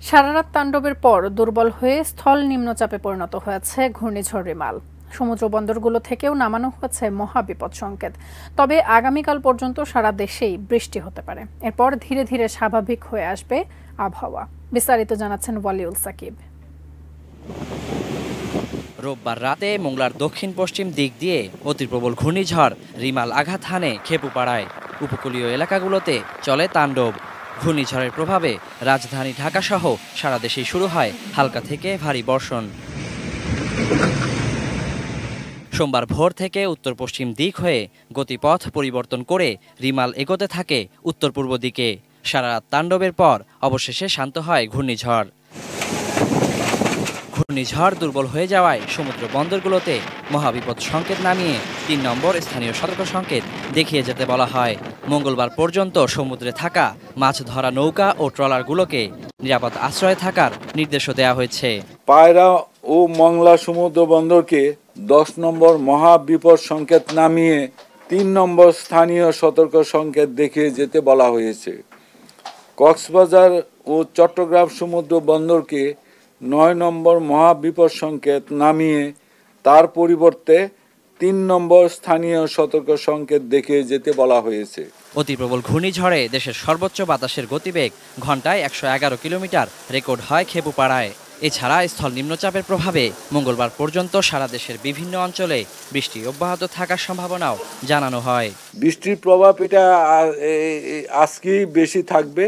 সারারাত তাণ্ডবের পর দুর্বল হয়ে স্থল নিম্নচাপে পরিণত হয়েছে ঘূর্ণিঝড় রিমাল। সমুদ্র বন্দরগুলো থেকেও নামানো হয়েছে মহাবিপদ সংকেত। তবে আগামীকাল পর্যন্ত সারা দেশেই বৃষ্টি হতে পারে। এরপর ধীরে ধীরে স্বাভাবিক হয়ে আসবে আবহাওয়া। বিস্তারিত জানাচ্ছেন ওয়ালিউল সাকিব। রোববার রাতে মোংলার দক্ষিণ পশ্চিম দিক দিয়ে অতিপ্রবল ঘূর্ণিঝড় রিমাল আঘাত হানে খেপুপাড়ায়। উপকূলীয় এলাকাগুলোতে চলে তাণ্ডব। ঘূর্ণিঝড়ের প্রভাবে রাজধানী ঢাকাসহ সারা দেশেই শুরু হয় হালকা থেকে ভারী বর্ষণ। সোমবার ভোর থেকে উত্তর পশ্চিম দিক হয়ে গতিপথ পরিবর্তন করে রিমাল এগোতে থাকে উত্তর পূর্ব দিকে। সারা রাত তাণ্ডবের পর অবশেষে শান্ত হয় ঘূর্ণিঝড়। ঘূর্ণিঝড় দুর্বল হয়ে যাওয়ায় সমুদ্র বন্দরগুলোতে মহাবিপদ সংকেত নামিয়ে ৩ নম্বর স্থানীয় সতর্ক সংকেত দেখিয়ে যেতে বলা হয়। মঙ্গলবার পর্যন্ত সমুদ্রে থাকা মাছ ধরা নৌকা ও ট্রলারগুলোকে নিরাপদ আশ্রয়ে থাকার নির্দেশও দেওয়া হয়েছে। পায়রা ও মংলা সমুদ্র বন্দরকে ১০ নম্বর মহাবিপদ সংকেত নামিয়ে ৩ নম্বর স্থানীয় সতর্ক সংকেত দেখিয়ে যেতে বলা হয়েছে। কক্সবাজার ও চট্টগ্রাম সমুদ্র বন্দরকে ৯ নম্বর মহাবিপদ সংকেত নামিয়ে তার পরিবর্তে ৩ নম্বর স্থানীয় সতর্ক সংকেত দেখিয়ে যেতে বলা হয়েছে। অতিপ্রবল ঘূর্ণিঝড়ে দেশের সর্বোচ্চ বাতাসের গতিবেগ ঘন্টায় ১১১ কিলোমিটার রেকর্ড হয় খেপুপাড়ায়। এছাড়া স্থল নিম্নচাপের প্রভাবে মঙ্গলবার পর্যন্ত সারা দেশের বিভিন্ন অঞ্চলে বৃষ্টি অব্যাহত থাকার সম্ভাবনাও জানানো হয়। বৃষ্টির প্রভাব এটা আজকেই বেশি থাকবে,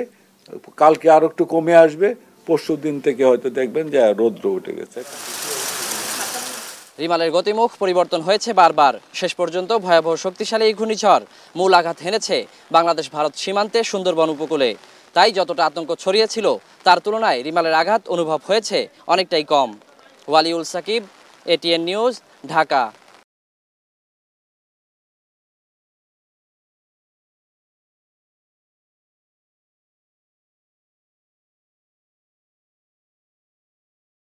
কালকে আর একটু কমে আসবে, পরশু দিন থেকে হয়তো দেখবেন যে রৌদ্র উঠে গেছে। রিমালের গতিমুখ পরিবর্তন হয়েছে বারবার। শেষ পর্যন্ত ভয়াবহ শক্তিশালী এই ঘূর্ণিঝড় মূল আঘাত হেনেছে বাংলাদেশ ভারত সীমান্তে সুন্দরবন উপকূলে। তাই যতটা আতঙ্ক ছড়িয়েছিল তার তুলনায় রিমালের আঘাত অনুভব হয়েছে অনেকটাই কম। Waliul Sakib, ATN news, Dhaka.